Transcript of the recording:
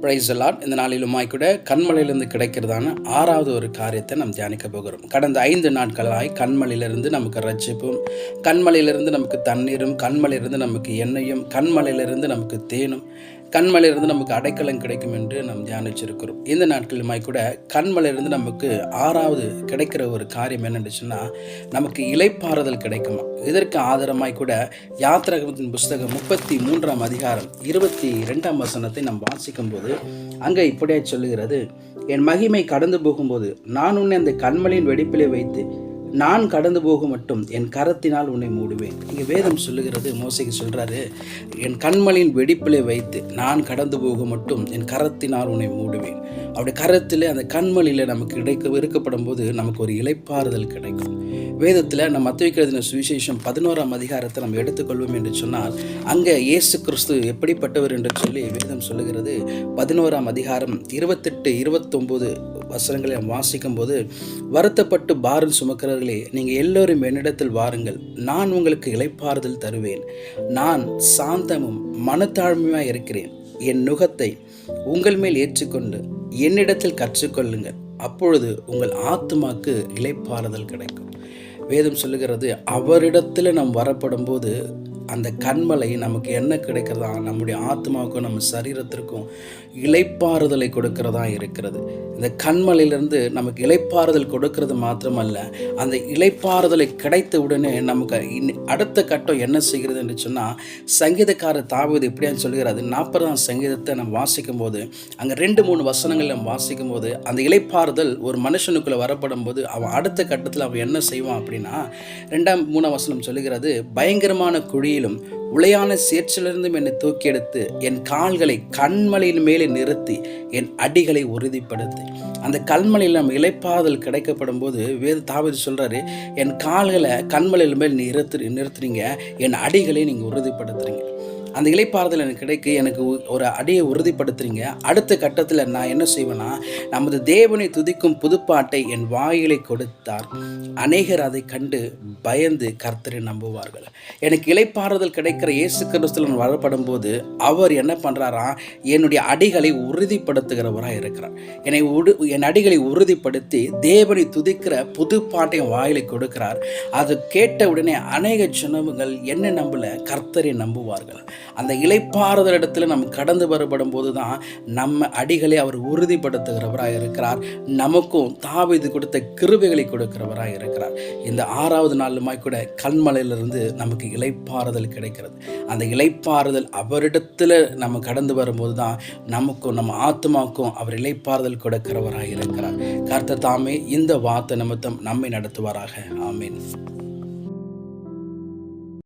Price Lord. இந்த நாளிலுமாய் கூட கண்மலையிலிருந்து கிடைக்கிறதான ஆறாவது ஒரு காரியத்தை நாம் தியானிக்க போகிறோம். கடந்த 5 நாட்களாய் கண்மலையிலிருந்து நமக்கு ரட்சிப்பும், கண்மலையிலிருந்து நமக்கு தண்ணீரும், கண்மலையிலிருந்து நமக்கு எண்ணெயும், கண்மலையிலிருந்து நமக்கு தேனும், கண்மலையிலிருந்து நமக்கு அடைக்கலம் கிடைக்கும் என்று நாம் தியானிச்சிருக்கிறோம். இந்த நாட்களுமாய் கூட கண்மலையிலிருந்து நமக்கு ஆறாவது கிடைக்கிற ஒரு காரியம் என்னென்னு சொன்னால், நமக்கு இளைப்பாறுதல் கிடைக்குமா. இதற்கு ஆதாரமாய் கூட யாத்திராகமத்தின் புஸ்தகம் 33ஆம் அதிகாரம் 22ஆம் வசனத்தை நாம் வாசிக்கும் போது அங்கே இப்படியே சொல்லுகிறது, என் மகிமை கடந்து போகும்போது நான் உன்னை அந்த கண்மலையின் வெடிப்பிலே வைத்து நான் கடந்து போக மட்டும் என் கரத்தினால் உன்னை மூடுவேன். இங்கே வேதம் சொல்லுகிறது, மோசேக்கு சொல்கிறாரு, என் கண்மலையின் வெடிப்பிலே வைத்து நான் கடந்து போக மட்டும் என் கரத்தினால் உன்னை மூடுவேன். அப்படி கரத்தில் அந்த கண்மலையில் நமக்கு இருக்கப்படும் போது நமக்கு ஒரு இளைப்பாறுதல் கிடைக்கும். வேதத்தில் நம்ம மத்தேயு சுவிசேஷம் 11ஆம் அதிகாரத்தை நம்ம எடுத்துக்கொள்வோம் என்று சொன்னால், அங்கே இயேசு கிறிஸ்து எப்படிப்பட்டவர் என்று சொல்லி வேதம் சொல்லுகிறது. 11ஆம் அதிகாரம் 28, 29 வசனங்களை வாசிக்கும் போது, வருத்தப்பட்டு பாரம் சுமக்கிறவர்களே, நீங்கள் எல்லோரும் என்னிடத்தில் வாருங்கள், நான் உங்களுக்கு இளைப்பாறுதல் தருவேன். நான் சாந்தமும் மனத்தாழ்மையாக இருக்கிறேன். என் நுகத்தை உங்கள் மேல் ஏற்றுக்கொண்டு என்னிடத்தில் கற்றுக்கொள்ளுங்கள், அப்பொழுது உங்கள் ஆத்துமாக்கு இளைப்பாறுதல் கிடைக்கும். வேதம் சொல்லுகிறது, அவரிடத்தில் நாம் வரப்படும் போது அந்த கண்மலை நமக்கு என்ன கிடைக்கிறதா, நம்முடைய ஆத்மாவுக்கும் நம்ம சரீரத்திற்கும் இளைப்பாறுதலை கொடுக்கிறதா இருக்கிறது. இந்த கண்மலையிலிருந்து நமக்கு இளைப்பாறுதல் கொடுக்கறது மாத்திரமல்ல, அந்த இளைப்பாறுதலை கிடைத்த உடனே நமக்கு அடுத்த கட்டம் என்ன செய்கிறது என்று சொன்னால், சங்கீதக்காரர் தாவீது எப்படியான்னு சொல்லுகிறாரு. 40ஆம் சங்கீதத்தை நம்ம வாசிக்கும் போது அங்கே 2-3 வசனங்கள் நம்ம வாசிக்கும் போது, அந்த இளைப்பாறுதல் ஒரு மனுஷனுக்குள்ளே வரப்படும் போது அவன் அடுத்த கட்டத்தில் அவன் என்ன செய்வான் அப்படின்னா, 2-3 வசனம் சொல்லுகிறது, பயங்கரமான குழியிலும் உளையான சேற்றிலிருந்தும் என்னை தூக்கி எடுத்து என் கால்களை கண்மலையின் மேலே நிறுத்தி என் அடிகளை உறுதிப்படுத்தி. அந்த கண்மலையில் நம்ம இளைப்பாறுதல் கிடைக்கப்படும் போது தாவீது சொல்கிறாரு, என் கால்களை கண்மலையின் மேல் நிறுத்துறீங்க, என் அடிகளை நீங்கள் உறுதிப்படுத்துறீங்க. அந்த இளைப்பாறுதல் எனக்கு கிடைக்க எனக்கு ஒரு அடியை உறுதிப்படுத்துறீங்க. அடுத்த கட்டத்தில் நான் என்ன செய்வேன்னா, நமது தேவனை துதிக்கும் புதுப்பாட்டை என் வாயிலை கொடுத்தார், அநேகர் அதை கண்டு பயந்து கர்த்தரை நம்புவார்கள். எனக்கு இளைப்பாறுதல் கிடைக்கிற இயேசு கிறிஸ்துவின் வரப்படும் போது அவர் என்ன பண்ணுறாரா, என்னுடைய அடிகளை உறுதிப்படுத்துகிறவராக இருக்கிறார். என் அடிகளை உறுதிப்படுத்தி தேவனை துதிக்கிற புதுப்பாட்டை என் வாயிலை கொடுக்கிறார். அது கேட்ட உடனே அநேக ஜனங்கள் என்ன நம்பல, கர்த்தரை நம்புவார்கள். அந்த இளைப்பாறுதல் இடத்துல நம்ம கடந்து வரப்படும் போது தான் நம்ம அடிகளை அவர் உறுதிப்படுத்துகிறவராக இருக்கிறார். நமக்கும் தாவீது கொடுத்த கிருபைகளை கொடுக்கிறவராக இருக்கிறார். இந்த 6வது நாளுமாய் கூட கண்மலையிலிருந்து நமக்கு இளைப்பாறுதல் கிடைக்கிறது. அந்த இளைப்பாறுதல் அவரிடத்தில் நம்ம கடந்து வரும்போது தான் நமக்கும் நம்ம ஆத்மாக்கும் அவர் இளைப்பாறுதல் கொடுக்கிறவராக இருக்கிறார். கர்த்தர் தாமே இந்த வார்த்தை நிமித்தம் நம்மை நடத்துவாராக. ஆமீன்.